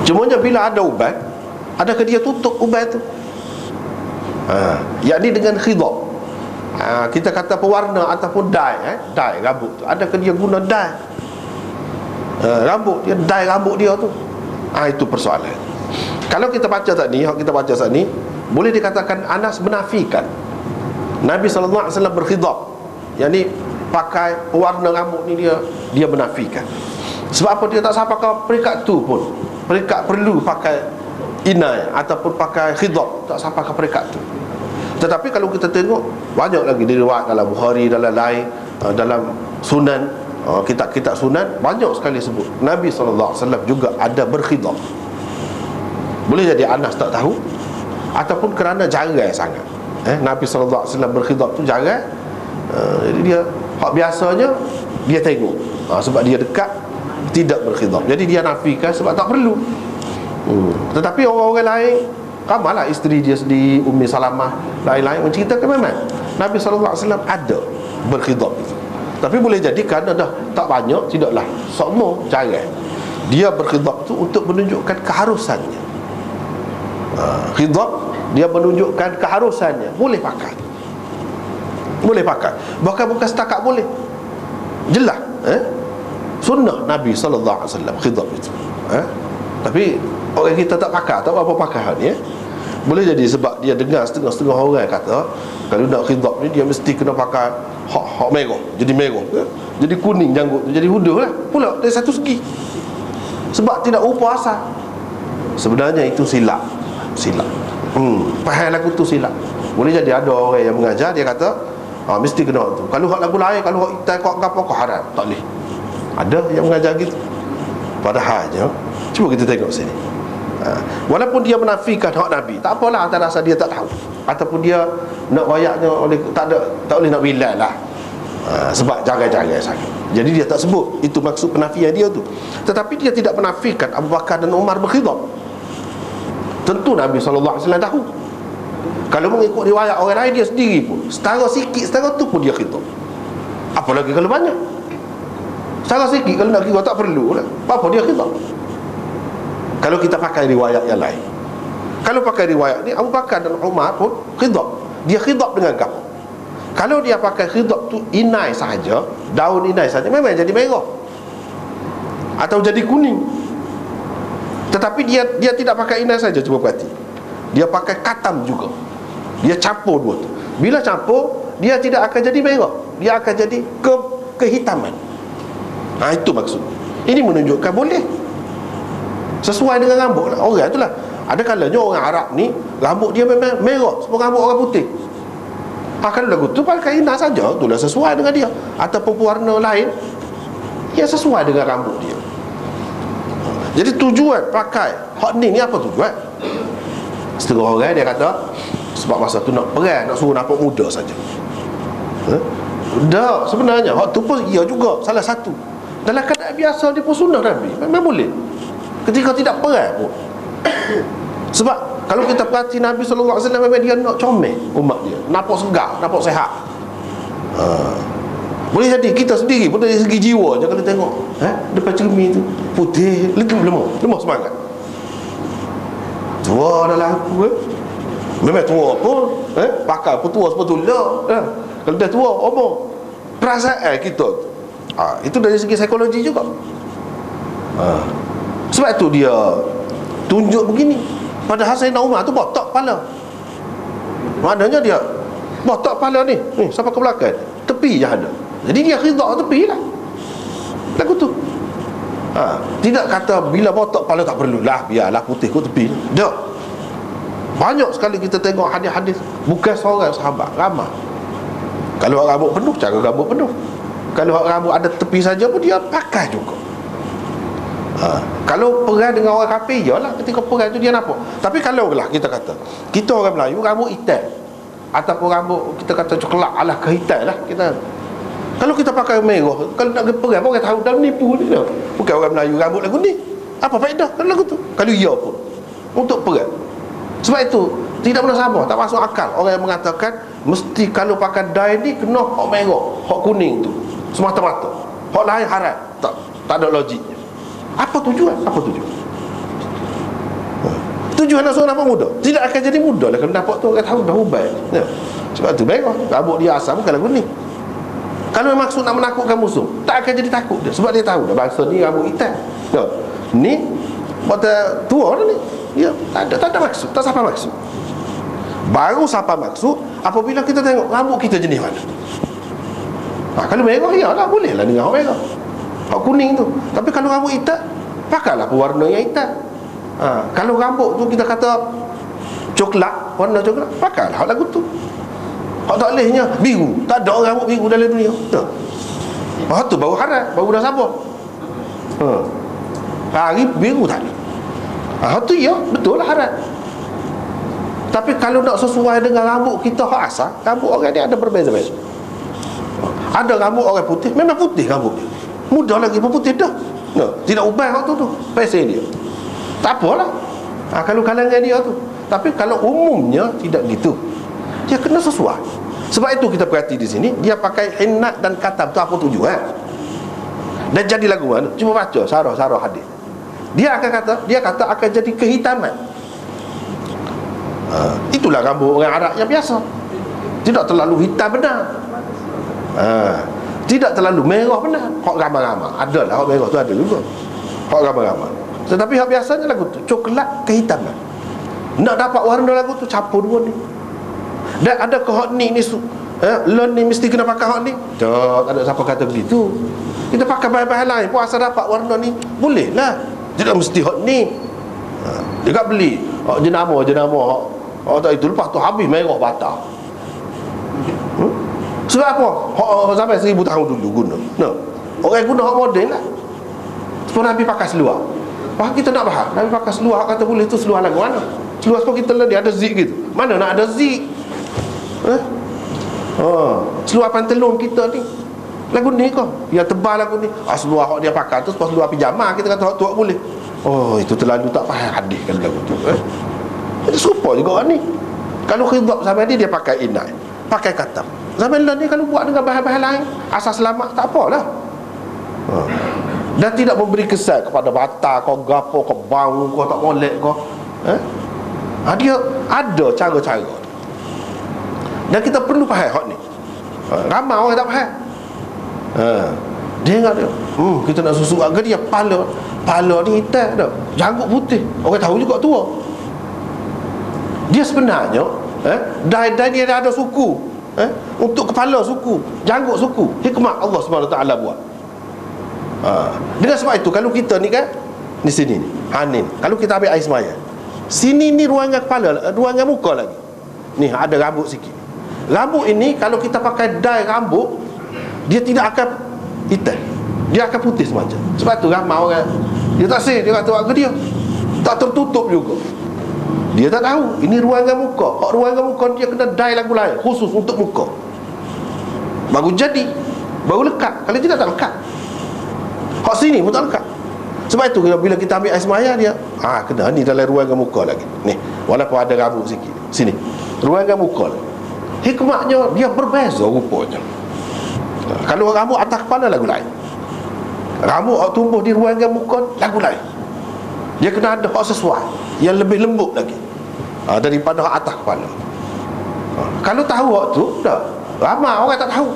Cumanya bila ada ubat, adakah dia tutup ubat tu? Yakni dengan khidab. Kita kata pewarna ataupun dye, dye rambut tu, adakah dia guna dye rambut dia, dye rambut dia tu? Itu persoalan. Kalau kita baca tadi, boleh dikatakan Anas menafikan Nabi SAW berkhidab, yakni pakai pewarna rambut ni, dia menafikan. Sebab apa? Dia tak sampai ke peringkat tu pun. Peringkat perlu pakai inai ataupun pakai khidab, tak sampai ke peringkat tu. Tetapi kalau kita tengok, banyak lagi diriwayat dalam Bukhari, dalam lain, dalam Sunan, kitab-kitab Sunan, banyak sekali sebut Nabi SAW juga ada berkhidab. Boleh jadi Anas tak tahu, ataupun kerana jarang sangat. Nabi SAW berkhidab tu jarang. Jadi dia, hak biasanya dia tengok, sebab dia dekat, tidak berkhidab. Jadi dia nafikan sebab tak perlu. Tetapi orang-orang lain, ramailah isteri dia sendiri, Ummi Salamah, lain-lain menceritakan memang Nabi SAW ada berkhidab itu. Tapi boleh jadi kerana dah tak banyak, tidaklah semua jarang. Dia berkhidab itu untuk menunjukkan keharusannya. Khidab, dia menunjukkan keharusannya. Boleh pakai, bahkan bukan setakat boleh, jelas sunnah Nabi SAW khidab itu. Tapi orang kita tak pakai, tak apa pakai ni. Boleh jadi sebab dia dengar setengah-setengah orang kata kalau nak khidab ni dia mesti kena pakai hak merah, jadi merah, jadi kuning janggut tu, jadi hudah lah pula dari satu segi, sebab tidak rupa asal. Sebenarnya itu silap. Faham lagu tu silap. Boleh jadi ada orang yang mengajar, dia kata mesti kena tu. Kalau hak lagu lain, kalau hak itai kau apa kau haram, tak boleh. Ada yang mengajar gitu. Padahalnya, cuba kita tengok sini. Walaupun dia menafikan hak Nabi, tak apalah, antara rasa dia tak tahu, ataupun dia nak wayaknya oleh tak boleh nak bilal lah, sebab jaga-jaga sangat. Jadi dia tak sebut, itu maksud penafian dia tu. Tetapi dia tidak menafikan Abu Bakar dan Umar berkhidab. Tentu Nabi SAW tahu. Kalau mengikut riwayat orang lain, dia sendiri pun setara sikit, setara tu pun dia khidab. Apalagi kalau banyak. Setara sikit kalau nak khidab tak perlu lah, apa dia khidab? Kalau kita pakai riwayat yang lain, kalau pakai riwayat ni, Abu Bakar dan Umar pun khidab. Dia khidab dengan kamu. Kalau dia pakai khidab tu inai sahaja, daun inai sahaja, memang jadi merah atau jadi kuning. Tetapi dia tidak pakai inai saja, cuba perhati, dia pakai katam juga. Dia campur dua tu. Bila campur, dia tidak akan jadi merah, dia akan jadi kehitaman. Itu maksud. Ini menunjukkan boleh sesuai dengan rambut orang itulah. Ada kalanya orang Arab ni rambut dia memang merah, semua rambut orang putih. Kalau lagu tu pakai inai saja, itulah sesuai dengan dia, ataupun warna lain yang sesuai dengan rambut dia. Jadi tujuan pakai hak ni apa tujuan? Setengah orang dia kata sebab masa tu nak perang, nak suruh nampak muda saja. Dah, sebenarnya hak tu pun ia juga salah satu. Dalam keadaan biasa dia pun sunnah Nabi, memang boleh. Ketika tidak perang pun. Sebab kalau kita perhati Nabi SAW memang dia nak comel umat dia, nampak segar, nampak sehat. Boleh jadi kita sendiri pun dari segi jiwa je, kalau tengok depan cermin tu putih, lemah semangat. Tua dah laku memang tua pun pakai pun tua sebetulnya. Kalau dah tua omong perasaan kita tu, itu dari segi psikologi juga. Sebab itu dia tunjuk begini. Padahal Sayyidina Umar tu botak kepala. Maknanya dia botak kepala ni sampai ke belakang, tepi je ada. Jadi dia khidab tepi lah lagu tu. Tidak kata bila botak kepala tak perlulah, biarlah putih kot tepi. Tak. Banyak sekali kita tengok hadis-hadis, bukan seorang sahabat, ramai. Kalau rambut penuh, cara rambut penuh. Kalau rambut ada tepi saja pun dia pakai juga. Kalau perang dengan orang kafir, yalah ketika perang tu dia nampak. Tapi kalau lah kita kata kita orang Melayu rambut hitam, ataupun rambut kita kata coklat, alah kehitam lah kita. Kalau kita pakai merah, kalau nak perang orang tahu dah menipu ni dah. Bukan orang Melayu rambut lagu ni, apa faedah kalau lagu tu? Kalau ia pun untuk perang. Sebab itu tidak pernah sama, tak masuk akal orang yang mengatakan mesti kalau pakai dye ni kena hak merah, hak kuning tu semata-mata, hak lain haram. Tak ada logiknya. Apa tujuan? Tujuan nak suruh nampak muda, tidak akan jadi muda lah kalau nampak tu orang tahu dah ubat ya. Sebab tu merah rambut dia asam bukan lagu ni. Kalau maksud nak menakutkan musuh, tak akan jadi takut dia. Sebab dia tahu dah bangsa ni rambut hitam ya. Ni mata tua dah ni ya, tak ada maksud, tak siapa maksud. Baru siapa maksud apabila kita tengok rambut kita jenis mana. Kalau merah ya lah, boleh lah dengan merah, hak kuning tu. Tapi kalau rambut hitam, pakailah pewarna yang hitam. Kalau rambut tu kita kata coklat, warna coklat, pakailah hak lagu tu. Hak tak bolehnya biru, tak ada orang rambut biru dalam dunia. Hak tu baru haram, baru dah sabar. Hari biru tak ada. Hak tu ya, betul lah haram. Tapi kalau nak sesuai dengan rambut kita hak asal, rambut orang ni ada berbeza-beza. Ada rambut orang putih, memang putih rambut dia. Mudah lagi pun putih dah. Tidak ubah hak tu pasal dia. Tak apalah. Kalau kalangan dia tu. Tapi kalau umumnya tidak gitu. Dia kena sesuai. Sebab itu kita perhati di sini, dia pakai hinnat dan katam tu apa tujuan? Dan jadi lagu mana? Cuba baca sarah hadis. Dia kata akan jadi kehitaman. Itulah rambut orang Arab yang biasa. Tidak terlalu hitam benar. Tidak terlalu merah benar. Hak ramai-ramai. Adalah hak merah tu ada juga. Hak ramai-ramai. Tetapi hak biasanya lagu tu coklat kehitaman. Nak dapat warna lagu tu campur dua ni. Dan ada ke hak ni lon ni mesti kena pakai hak ni. Tak ada siapa kata begitu. Kita pakai bahan-bahan lain pun asal dapat warna ni boleh lah. Tidak mesti hak ni. Dia tak beli jenama hak tak itu, lepas tu habis merah batal. Sebab apa? Hak sampai 1000 tahun dulu guna. Orang guna hak moden lah. Sebab Nabi pakai seluar. Kita nak faham Nabi pakai seluar, kata boleh tu seluar lagu mana? Seluar sebab kita lah dia ada zik gitu. Mana nak ada zik? Seluar pantelon kita ni lagu ni kau, yang tebal lagu ni. Seluar hak dia pakai tu sebab seluar pijama, kita kata hak tu boleh. Itu terlalu tak faham hadis kan lagu tu. Jadi serupa juga orang ni. Kalau khidab zaman dia pakai inai, pakai katam. Zaman ni kalau buat dengan bahan-bahan lain asal selamat tak apalah. Dan tidak memberi kesan kepada bata kau, gapo kau, bau kau, tak molek kau. Dia ada cara-cara. Dan kita perlu faham hak ni. Ramai orang tak faham. Dia ingat dia kita nak susu ke dia pala ni hitam dah, janggut putih. Orang tahu juga tua. Dia sebenarnya dai dia ada suku. Untuk kepala suku, janggut suku. Hikmah Allah SWT buat. Dengan sebab itu kalau kita ni kan di sini ni, kalau kita ambil air semaya, sini ni ruangan kepala, ruangan muka lagi. Ni ada rambut sikit. Rambut ini kalau kita pakai dai rambut, dia tidak akan hitam, dia akan putih semacam. Sebab tu ramai orang dia tak say, dia kata ke dia tak tertutup juga. Dia tak tahu ini ruangan muka. Hak ruangan muka dia kena dai lagu lain khusus untuk muka. Baru jadi, baru lekat. Kalau tidak tak lekat. Hak sini pun tak lekat. Sebab itu bila kita ambil air semaya dia kena ni dalam ruangan muka lagi. Ni walaupun ada rambut sikit sini, ruangan muka lagi. Hikmahnya dia berbeza rupanya. Kalau rambut atas kepala lagu lain, rambut hak tumbuh di ruangan muka lagu lain. Dia kena ada hak sesuai yang lebih lembut lagi daripada hak atas kepala. Kalau tahu hak tu dah, ramai orang tak tahu.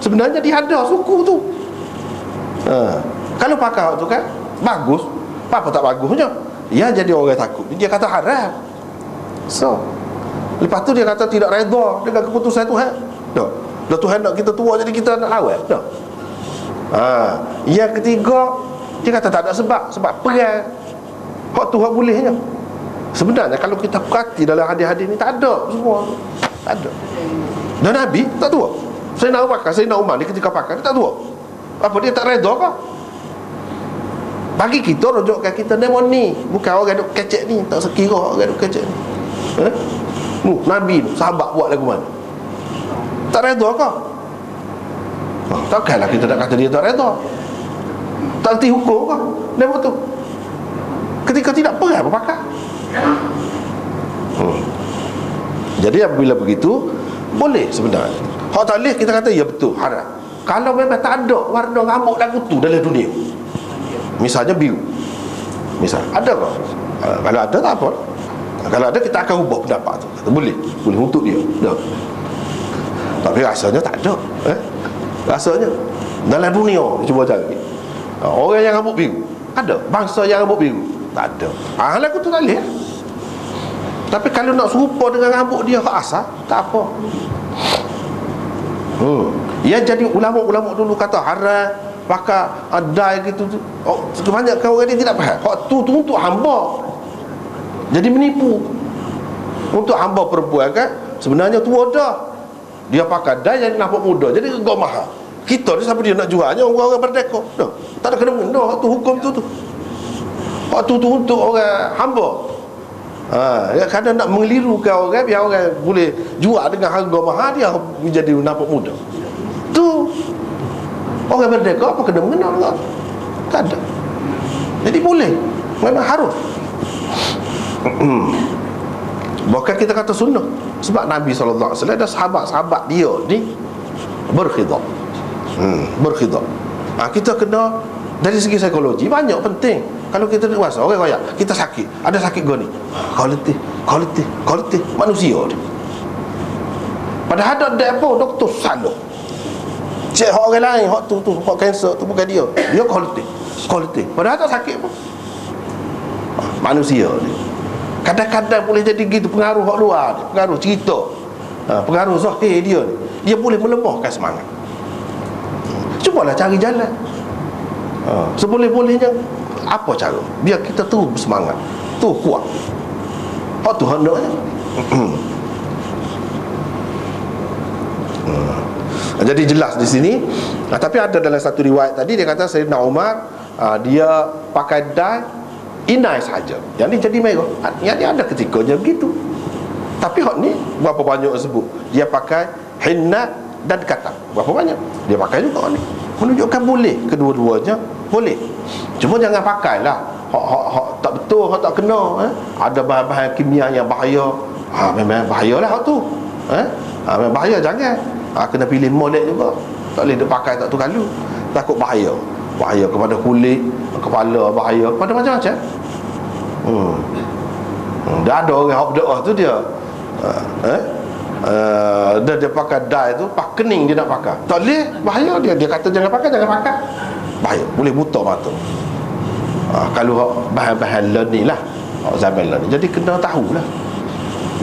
Sebenarnya dia ada suku tu. Kalau pakai hak tu kan bagus, apa tak bagusnya? Ya jadi orang takut. Dia kata haram. So lepas tu dia kata tidak redha dengan keputusan Tuhan. Dah Tuhan nak kita tua jadi kita nak awet. Yang ketiga dia kata tak ada sebab perang. Hak tu hak bolehnya. Sebenarnya kalau kita perhati dalam hadis-hadis ni tak ada semua. Tak ada. Dan Nabi tak tua. Sayyidina Abu Bakar, Sayyidina Umar dia ketika pakai dia tak tua. Apa dia tak redha ke? Bagi kita rujukkan kita demon ni, bukan orang duk kecek ni, tak sekira orang duk kecek ni. Nabi tu sahabat buat lagu mana? Tak redha ke? Takkanlah kita nak kata dia tak redha. Tak erti hukum ke demon tu? Ketika tidak perang berpakai. Jadi apabila begitu boleh sebenarnya. Hak tak boleh kita kata ya betul haram. Kalau memang tak ada warna rambut lagu tu dalam dunia, misalnya biru, misal ada ke? Kalau ada tak apa. Kalau ada kita akan ubah pendapat tu. Kata, boleh untuk dia. Dah. Tapi rasanya tak ada. Rasanya dalam dunia cuba cari. Orang yang rambut biru ada, bangsa yang rambut biru tak ada. Lagu tu tak boleh. Tapi kalau nak serupa dengan rambut dia hak asal, tak apa. Yang jadi ulama-ulama dulu kata haram pakai dai gitu tu. Kebanyakan orang dia tidak faham. Hak tu untuk hamba. Jadi menipu. Untuk hamba perempuan kan sebenarnya tua dah. Dia pakai dai yang nampak muda. Jadi gak mahal. Kita ni siapa dia nak jualnya orang-orang berdeka. Dah. Tak ada kena mengena hak tu hukum tu. Hak tu untuk orang hamba. Kadang nak mengelirukan orang biar orang boleh jual dengan harga mahal dia menjadi nampak muda. Tu orang merdeka apa kena mengenal Allah? Tak ada. Jadi boleh, memang harus. Bukan kita kata sunnah. Sebab Nabi SAW dan sahabat-sahabat dia ni berkhidmat. Berkhidmat. Kita kena dari segi psikologi banyak penting. Kalau kita dewasa, orang kaya, kita sakit, ada sakit gini, kualiti manusia dia. Padahal ada apa doktor salah. Cek hak orang lain, hak tu hak kanser tu bukan dia. Dia kualiti. Padahal tak sakit pun. Manusia dia. Kadang-kadang boleh jadi gitu, pengaruh hak luar dia, pengaruh cerita, pengaruh zahir dia ni. Dia boleh melemahkan semangat. Cubalah cari jalan. Seboleh-bolehnya apa cara biar kita terus bersemangat, tu kuat. Hak tu hendaknya. Jadi jelas di sini. Tapi ada dalam satu riwayat tadi dia kata Sayyidina Umar dia pakai dai inai saja. Yang ni jadi merah. Yang ni ada ketikanya begitu. Tapi hak ni berapa banyak sebut dia pakai hinna dan katam. Berapa banyak dia pakai juga ni. Menunjukkan boleh kedua-duanya boleh. Cuma jangan pakailah hak tak betul, hak tak kena. Ada bahan-bahan kimia yang bahaya. Memang bahayalah hak tu. Memang bahaya, jangan. Kena pilih molek juga. Tak boleh dia pakai tak tu kalu. Takut bahaya. Bahaya kepada kulit, kepala, bahaya kepada macam-macam. Dah ada orang hak berdoa tu dia dia pakai dai tu, pak kening dia nak pakai. Tak boleh, bahaya dia. Dia kata jangan pakai. Bahaya, boleh buta mata. Kalau bahan-bahan learning lah, zaman learning. Jadi kena tahulah.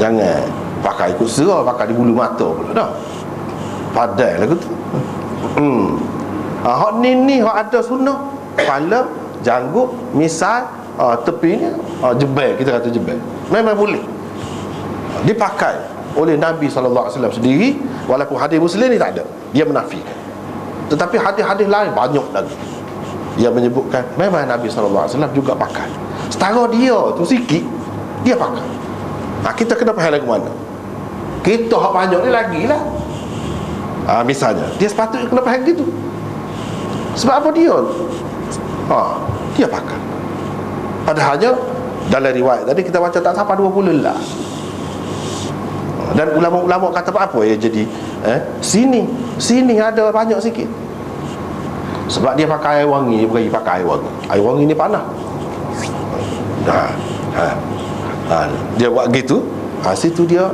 Jangan pakai ikut serah, pakai di bulu mata pula dah. Padai lah gitu. Hak ni hak ada sunnah. Kepala, janggut, misal tepinya jebel, kita kata jebel. Memang boleh dipakai oleh Nabi SAW sendiri. Walaupun hadis Muslim ni tak ada, dia menafikan. Tetapi hadis-hadis lain banyak lagi yang menyebutkan memang Nabi SAW juga pakai. Setara dia tu sikit dia pakai. Kita kena faham lagu mana. Kita hak banyak ni lagilah. Misalnya dia sepatutnya kena faham gitu. Sebab apa dia dia pakai. Padahalnya dalam riwayat tadi kita baca tak sampai 20 lah. Dan ulama-ulama kata apa ya jadi sini ada banyak sikit. Sebab dia pakai air wangi, dia pergi pakai air wangi. Air wangi ni panas. Dia buat gitu. Situ dia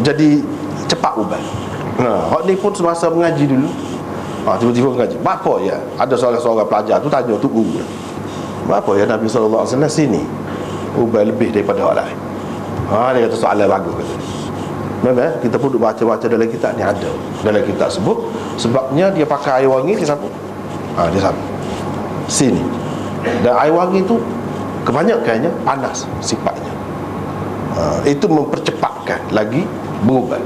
jadi cepat ubah. Hak ni pun semasa mengaji dulu. Tiba-tiba mengaji. Apa ya? Ada seorang pelajar tu tanya tu guru. Apa ya Nabi SAW sini ubah lebih daripada orang lain. Dia kata soalan bagus kata. Memang kita pun duk baca-baca dalam kitab ni ada. Dalam kitab sebut sebabnya dia pakai air wangi dia sapu. Dia sapu. Sini. Dan air wangi tu kebanyakannya panas sifatnya. Itu mempercepatkan lagi berubat.